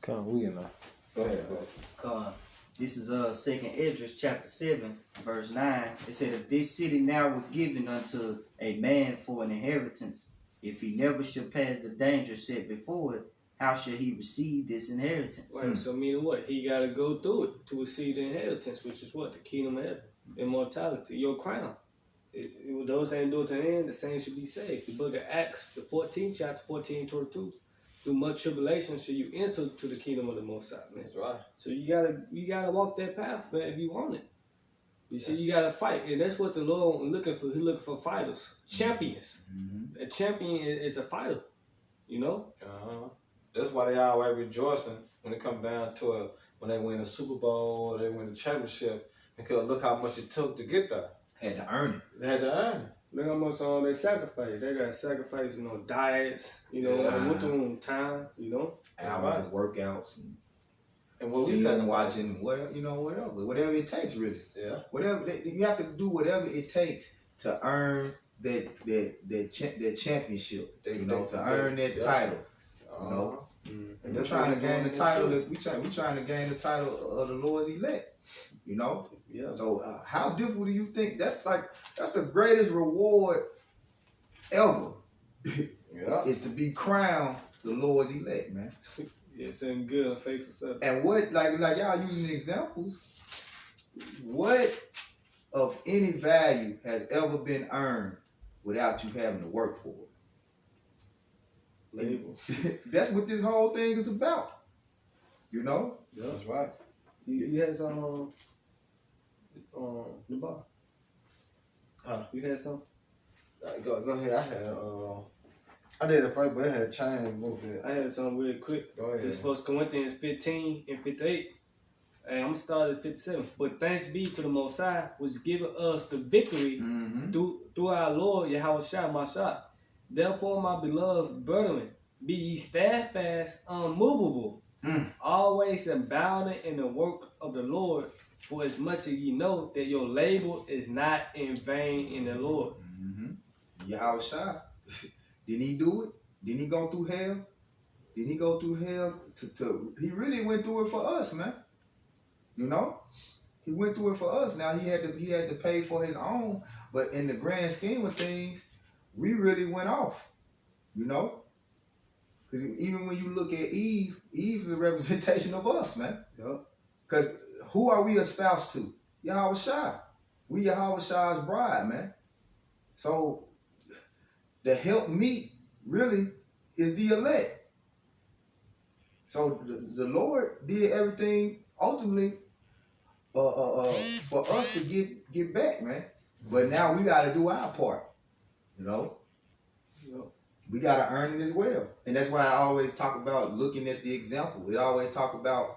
Come, we in there. Go ahead, bro. Come. This is 2nd Esdras chapter 7, verse 9. It said, if this city now were given unto a man for an inheritance, if he never should pass the danger set before it, how shall he receive this inheritance? Right, so meaning what? He got to go through it to receive the inheritance, which is what? The kingdom of heaven, immortality, your crown. Those that endure to the end, the same should be saved. The book of Acts, the 14th chapter, 14:22. Through much tribulation shall you enter to the kingdom of the Most High, man. That's right. So you gotta walk that path, man, if you want it. You see, you gotta fight, and that's what the Lord looking for. He's looking for fighters, champions. A champion is a fighter, you know. That's why they always rejoicing when it comes down to it. When they win a Super Bowl or they win a championship, because look how much it took to get there. Had to earn it. They had to earn it. Look how much they sacrifice. They got to sacrifice, you know, diets, you know, with them time, you know. Hours of workouts and what we film watching, whatever, you know, whatever it takes, really. Yeah. Whatever you have to do, whatever it takes to earn that championship. You know, to earn that title. You know. And we're trying to gain the title. We trying to gain the title of the Lord's elect. You know. Yeah. So how difficult do you think? That's the greatest reward ever. Yeah. Is to be crowned the Lord's elect, man. Yeah, saying good and faithful stuff. And what like y'all using examples, what of any value has ever been earned without you having to work for it? Label. That's what this whole thing is about. You know? Yeah. That's right. You had some the bar. You had some? Go ahead. I did it first, but it had changed a little bit. I had some real quick. Go ahead. This 1 Corinthians 15 and 58. And I'm going to start at 57. But thanks be to the Most High, which giveth us the victory through our Lord Yahushua Mashiach. Therefore, my beloved brethren, be ye steadfast, unmovable, always abounding in the work of the Lord, for as much as ye know that your labor is not in vain in the Lord. Yahushua, didn't he do it? Didn't he go through hell? Didn't he go through hell? He really went through it for us, man. You know, he went through it for us. Now he had to pay for his own, but in the grand scheme of things, we really went off. You know, because even when you look at Eve's a representation of us, man. Yep. Because who are we espoused to? Yahushua. We Yahushua's bride, man. So the help meet really is the elect. So the Lord did everything ultimately for us to get back, man. But now we got to do our part, you know. Yep. We got to earn it as well. And that's why I always talk about looking at the example. It always talk about,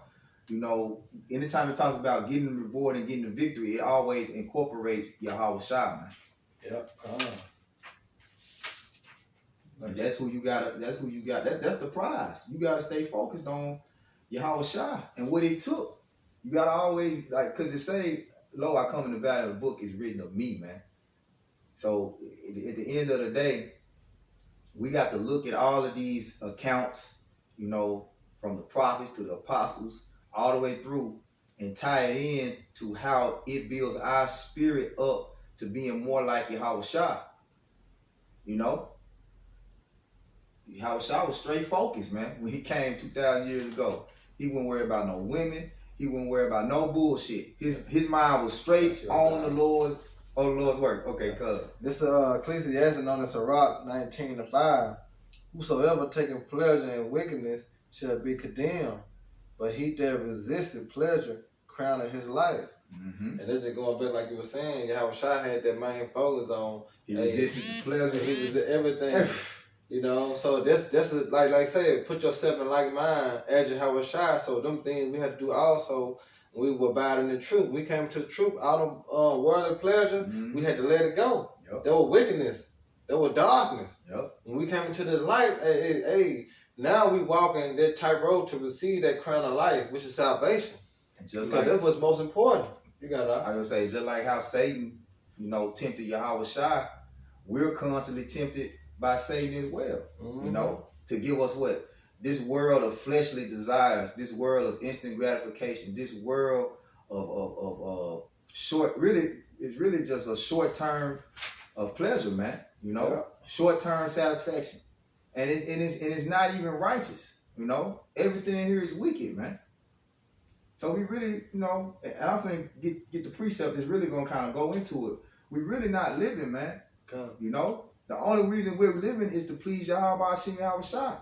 you know, anytime it talks about getting the reward and getting the victory, it always incorporates Yahushua, man. Yep. That's who you got. That's the prize. You got to stay focused on Yahushua and what it took. You got to always, like, because it say, lo, I come in the value of the book is written of me, man. So at the end of the day, we got to look at all of these accounts, you know, from the prophets to the apostles, all the way through, and tie it in to how it builds our spirit up to being more like Yahushua. You know? Yahushua was straight focused, man, when he came 2,000 years ago. He wouldn't worry about no women. He wouldn't worry about no bullshit. His mind was straight on the Lord's work. Okay, cuz. This Ecclesiastes on the Sirach 19:5. Whosoever taketh pleasure in wickedness shall be condemned, but he that resisteth pleasure crowneth his life. And this is going back like you were saying, Yahushua had that main focus on. He resisted the pleasure. He resisted everything. You know, so that's like I said, put yourself in like mind as Yahushua. So them things we had to do also. We were abiding in the truth. We came to the truth. All the worldly pleasure, we had to let it go. Yep. There was wickedness. There was darkness. Yep. When we came into the light, hey, now we walking that tightrope to receive that crown of life, which is salvation. And just because that's what's most important. You got to. I was gonna say, just like how Satan, you know, tempted Yahushua, we're constantly tempted by Satan as well. You know, to give us what? this world of fleshly desires, this world of instant gratification, this world of short, really, it's really just a short-term pleasure, man. You know, Yeah. short-term satisfaction, and it's not even righteous. You know, everything here is wicked, man. So we really, you know, and I think get the precept is really gonna kind of go into it. We really not living, man. You know, the only reason we're living is to please Yahweh Hashem Yahushua.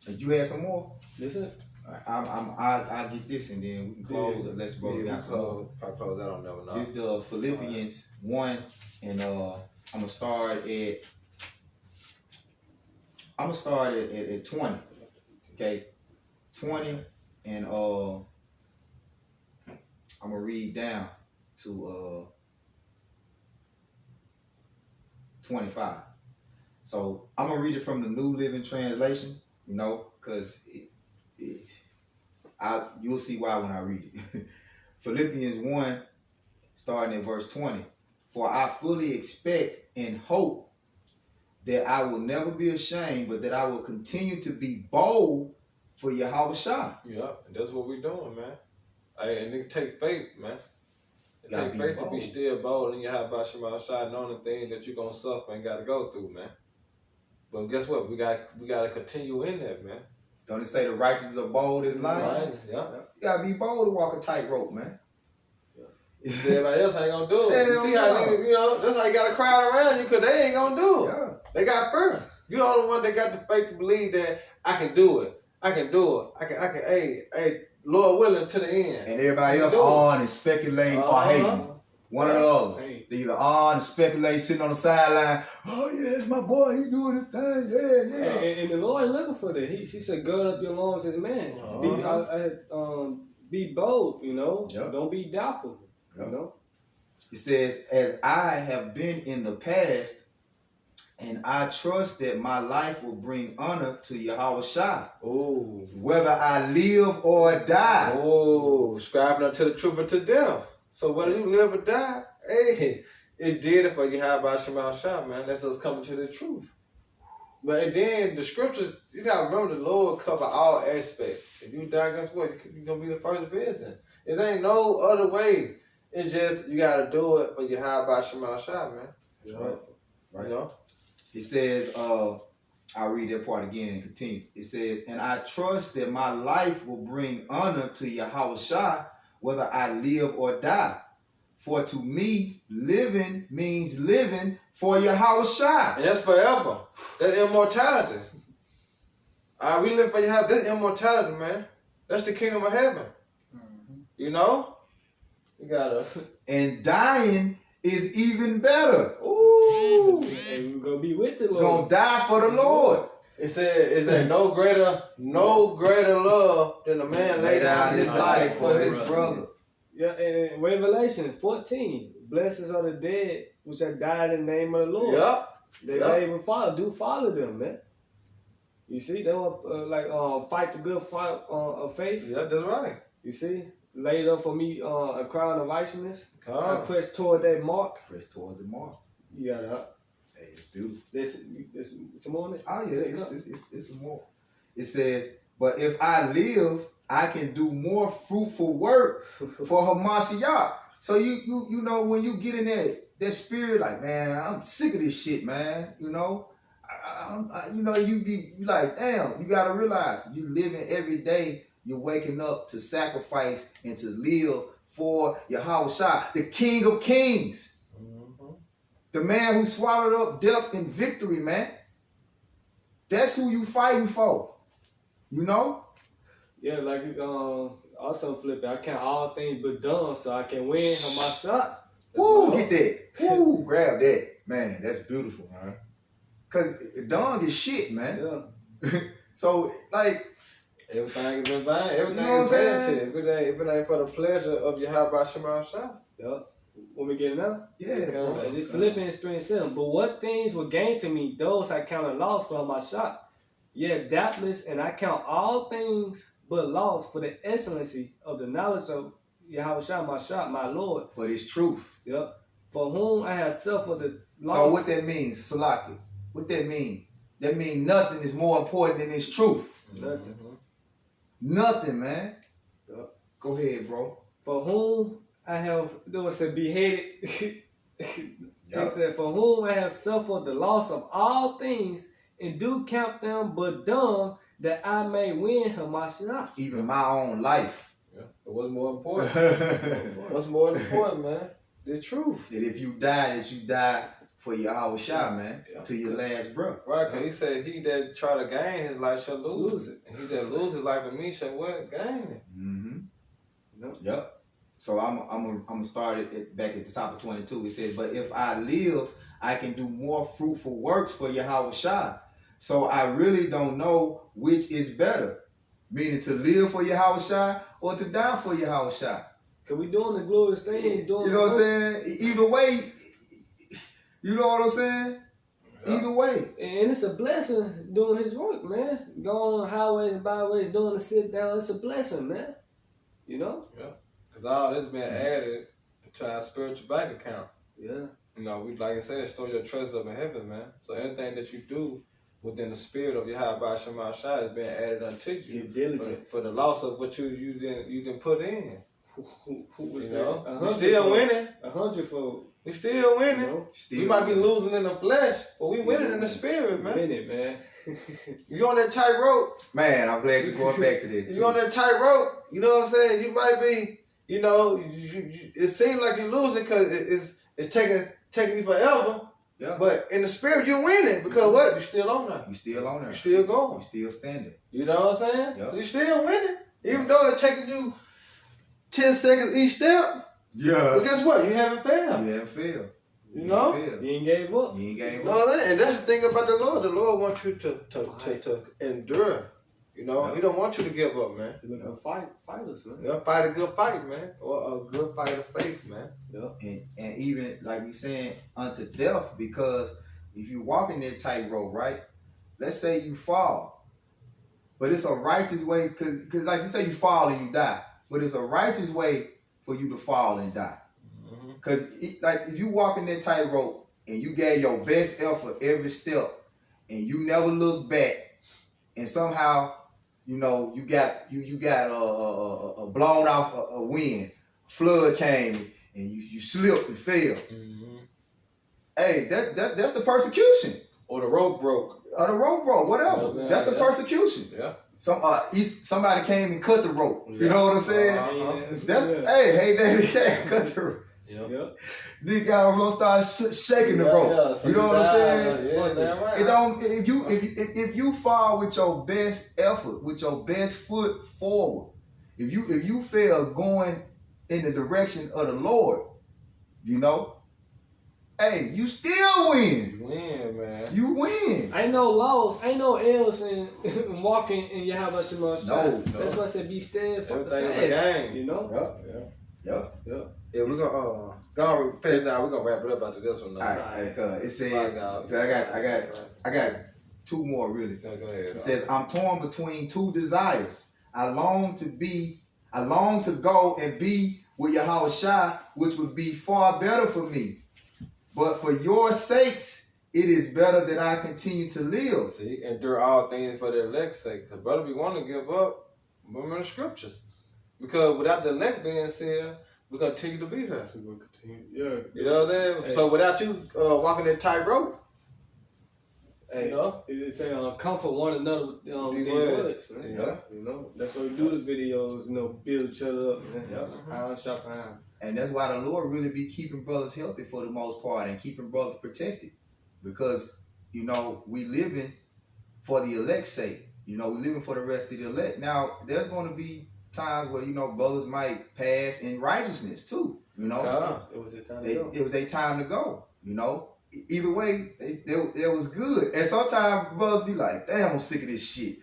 Did you have some more? That's it. I get this and then we can close. Yeah. Unless bro got some more. Probably close that on never know. This the Philippians 1, and I'm gonna start at 20. Okay, 20, and I'm gonna read down to 25. So I'm gonna read it from the New Living Translation, you know, because you'll see why when I read it. Philippians 1, starting at verse 20. For I fully expect and hope that I will never be ashamed, but that I will continue to be bold for Yahushua. Yeah, and that's what we're doing, man. And it take faith, man. It Gotta take be faith bold. to be still bold in your Yahushua, knowing the things that you're gonna suffer and gotta go through, man. But guess what? We gotta continue in that, man. Don't it say the righteous are bold as lions? Right? Yeah. You gotta be bold to walk a tightrope, man. Everybody else ain't gonna do it. Hell You see how no. they, you know, that's how you got a crowd around you, because they ain't gonna do it. Yeah. They got fear. You're the only one that got the faith to believe that I can do it. I can do it. I can, hey, Lord willing to the end. And everybody else Do it. on and speculating or hating. One or the other. Hey. They either on and speculate, sitting on the sideline. Oh yeah, that's my boy. He doing his thing. Yeah. And the Lord looking for that. He said, gird up your loins as man. Be bold, you know. Yep. Don't be doubtful, Yep. you know. It says, as I have been in the past, and I trust that my life will bring honor to Yahushua, Oh. whether I live or die. Oh, scribing unto the truth or to death. So whether you live or die, hey, it did it for you. How about Shemal Shah, man? That's us coming to the truth. But then the scriptures, you gotta remember the Lord cover all aspects. If you die, guess what? You're gonna be the first person. It ain't no other way. It's just you gotta do it for your how about Shemal Shah, man. That's right. You know? It says, I'll read that part again and continue. It says, and I trust that my life will bring honor to Yahushua, whether I live or die. For to me, living means living for Yahushua. And that's forever. That's immortality. We live for Yahweh. That's immortality, man. That's the kingdom of heaven. Mm-hmm. You know? You gotta. And dying is even better. Ooh. And we're gonna be with the We're Lord. gonna die for the Lord. It said no greater love than a man lay down his life for his brother. Yeah, and Revelation 14, blessings are the dead which have died in the name of the Lord. Yep. They don't even follow them, man. You see, they will fight the good fight of faith. Yeah, that's right. You see, laid up for me a crown of righteousness. I Come. press toward that mark. Press toward the mark. You got that. Hey, it's beautiful. There's some more on it. Oh yeah, it's some more. It says, but if I live, I can do more fruitful work for Hamashiach. So you know when you get in that spirit, like, man, I'm sick of this shit, man. You know, you know, you be like, damn, you gotta realize you living every day. You're waking up to sacrifice and to live for Yahushua, the King of Kings, the man who swallowed up death in victory, man. That's who you fighting for. You know. Yeah, like it's also flipping. I count all things but done, so I can win on my shot. Woo, get that. Woo, grab that. Man, that's beautiful, man. Cause dung is shit, man. Yeah. So like Everything is in vain. Everything You know is what I'm vanity. saying? If it ain't for the pleasure of your how about Shemal Shah. Yeah. When we get it now? yeah, bro. It's Philippians 3:7. But what things were gained to me, those I counted loss for my shot. Yet doubtless, and I count all things but loss for the excellency of the knowledge of Yahushua, my shot, my Lord. For this truth. Yep. For whom I have suffered the loss. So what that means, Salaki, what that mean? that means nothing is more important than this truth. Nothing. Nothing, man. Yep. Go ahead, bro. For whom I have, though it said beheaded. Yep. It said, for whom I have suffered the loss of all things, and do count them but dung, that I may win Hamashiach. Even my own life. Yeah. What's more important? What's more important, man? The truth. That if you die, that you die for your Yahushua, man, Yeah. to your last breath. Right, because he said, he that try to gain his life shall lose it. And he that lose his life in me shall what? Gain it. Yep. So I'm gonna start it back at the top of 22. It says, but if I live, I can do more fruitful works for Yahushua. So I really don't know which is better, meaning to live for Yahushua or to die for Yahushua. Cause we doing the glorious thing, doing You know what I'm saying? Either way, you know what I'm saying? Yeah. Either way. And it's a blessing doing his work, man. Going on highways and byways, doing the sit down, it's a blessing, man. You know? Yeah. Because all this been added to our spiritual bank account. Yeah. You know, we like I said, store your treasures up in heaven, man. So anything that you do within the spirit of Yahweh Shema Shai is being added unto you. Your diligence. For the loss of what you didn't put in. Who was You know? that? We still winning. 100-fold. We still winning. You know? Still We might be losing in the flesh, but we Still winning in the winning. spirit, man. Minute, man. You on that tightrope? Man, I'm glad you're going back to that. You on that tightrope? You know what I'm saying? You might be, you know, it seems like you're losing because it's taking you forever. Yeah. But in the spirit, you're winning because what? You're still on there. You still on there. You're still going. You still standing. You know what I'm saying? Yeah. So you're still winning. Even though it's taking you 10 seconds each step. Yeah. But guess what? You haven't failed. You haven't failed. You know? You ain't gave up. You ain't gave You up. know what I'm saying? And that's the thing about the Lord. The Lord wants you to endure. You know? Yeah. He don't want you to give up, man. You're looking to fight us, man. Yeah, fight a good fight, man. Or a good fight of faith, man. And even like we saying unto death, because if you walk in that tightrope, right? Let's say you fall, but it's a righteous way, because like you say, you fall and you die, but it's a righteous way for you to fall and die. Because like if you walk in that tightrope and you gave your best effort every step, and you never look back, and somehow you know you got a blown off a wind, flood came and you slipped and fell. Hey, that's the persecution. Or the rope broke. Or the rope broke, whatever. Yeah, that's the persecution. Yeah. Somebody came and cut the rope. You know what I'm saying? That's hey, daddy, cut the rope. Yeah. These guys gonna start shaking the rope. So you know what I'm saying? Yeah, damn right. It don't. If you fall with your best effort, with your best foot forward, if you fail going in the direction of the Lord, you know, hey, you still win. You win, man. You win. Ain't no loss, ain't no L's in walking in Yahweh Shema Shai. No. That's why I said be steadfast. Everything is a game. You know? Yep. Yeah, we're gonna go finish now. We're gonna wrap it up after this one. All right. It says. So I got two more really. Go ahead. It says, I'm torn between two desires. I long to go and be with Yahushua, which would be far better for me. But for your sakes, it is better that I continue to live. See, endure all things for the elect's sake. Because brother, we want to give up. Remember the scriptures. Because without the elect being sealed, we're going to continue to be here. We're gonna continue. Yeah. You know what I'm saying? So without you walking that tightrope, Hey, you know? it say comfort one another with these words, man. Yeah. You know, that's why we do the videos, you know, build each other up, man. Yeah. Iron sharp iron. And that's why the Lord really be keeping brothers healthy for the most part and keeping brothers protected. Because, you know, we living for the elect's sake. You know, we living for the rest of the elect. Now, there's going to be times where, you know, brothers might pass in righteousness too. You know, It was a time to go. it was their time to go. You know, either way, it was good. And sometimes brothers be like, damn, I'm sick of this shit.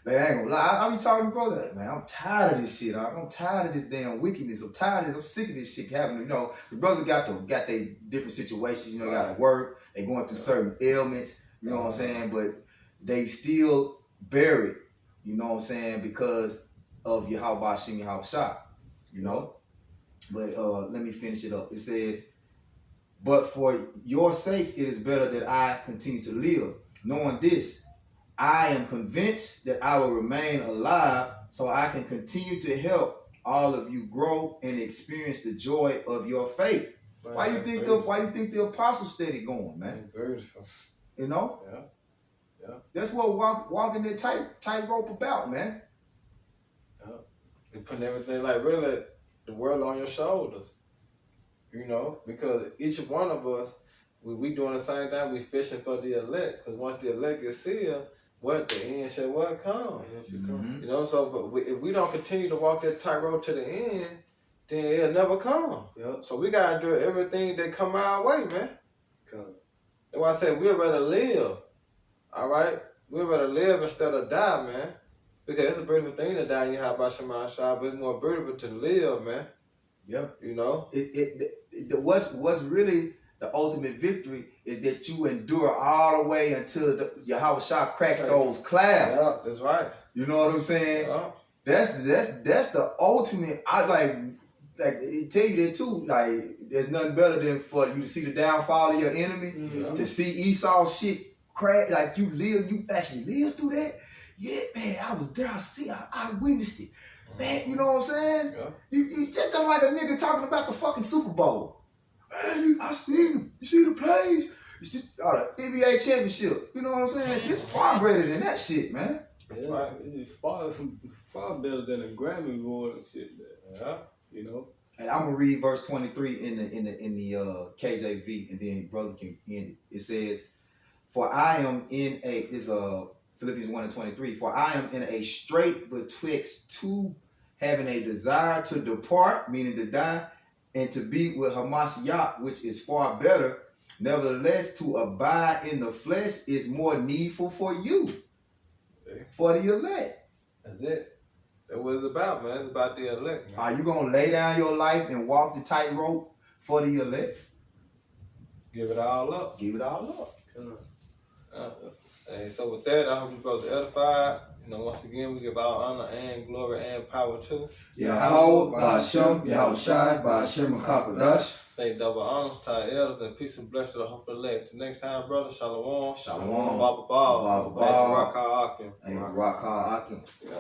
Like, I ain't gonna lie. I be talking to brother, like, man, I'm tired of this shit. I'm tired of this damn wickedness. I'm tired of this. I'm sick of this shit happening. You know, the brothers got their different situations. You know, they gotta work. They going through certain ailments. You know what I'm saying? But they still bear it. You know what I'm saying? Because of Yahweh Shem Yahweh. You know? But let me finish it up. It says, but for your sakes, it is better that I continue to live. Knowing this, I am convinced that I will remain alive so I can continue to help all of you grow and experience the joy of your faith. Man, Why you think the apostles steady going, man? Beautiful. You know? Yeah. Yeah. That's what walking that tightrope about, man. Yeah. You're putting everything, like, really the world on your shoulders. You know, because each one of us, we doing the same thing. We fishing for the elect. Because once the elect is sealed, what the end shall what come. Mm-hmm. You know, so but if we don't continue to walk that tightrope to the end, then it'll never come. Yep. So we gotta do everything that come our way, man. Come. That's why I said we'd rather live. All right, we'd rather live instead of die, man. Because it's a beautiful thing to die in your house by Shema Shah, but it's more beautiful to live, man. Yeah. You know? What's really the ultimate victory is that you endure all the way until Yahweh Shah cracks those clouds. Yeah, that's right. You know what I'm saying? Yeah. That's the ultimate. I like it tell you that too. Like there's nothing better than for you to see the downfall of your enemy, to see Esau's shit crack. Like you actually lived through that. Yeah, man, I was there. I witnessed it. Man, you know what I'm saying? Yeah. You just like a nigga talking about the fucking Super Bowl. Man, I seen him. You see the plays? The NBA championship. You know what I'm saying? It's far greater than that shit, man. That's Yeah, right. it's far better than a Grammy award and shit, man. Yeah. You know? And I'm gonna read verse 23 in the KJV, and then brothers can end it. It says, "For I am in Philippians 1:23. For I am in a strait betwixt two, having a desire to depart, meaning to die, and to be with Hamashiach, which is far better. Nevertheless, to abide in the flesh is more needful for you, for the elect." That's it. That's what it's about, man. It's about the elect, man. Are you gonna lay down your life and walk the tightrope for the elect? Give it all up. Give it all up. Hey, so with that, I hope you brothers edified. You know, once again, we give our honor and glory and power to Yahweh, Ba'ashem, Yahweh Shai, Ba'ashem Chakadash. say double honors to our elders and peace and blessings to the hope of the elect. Till next time, brother, shalom. Shalom. Baba Ball. Baba Ball. Rock Akim. And Rock Akim. Yeah.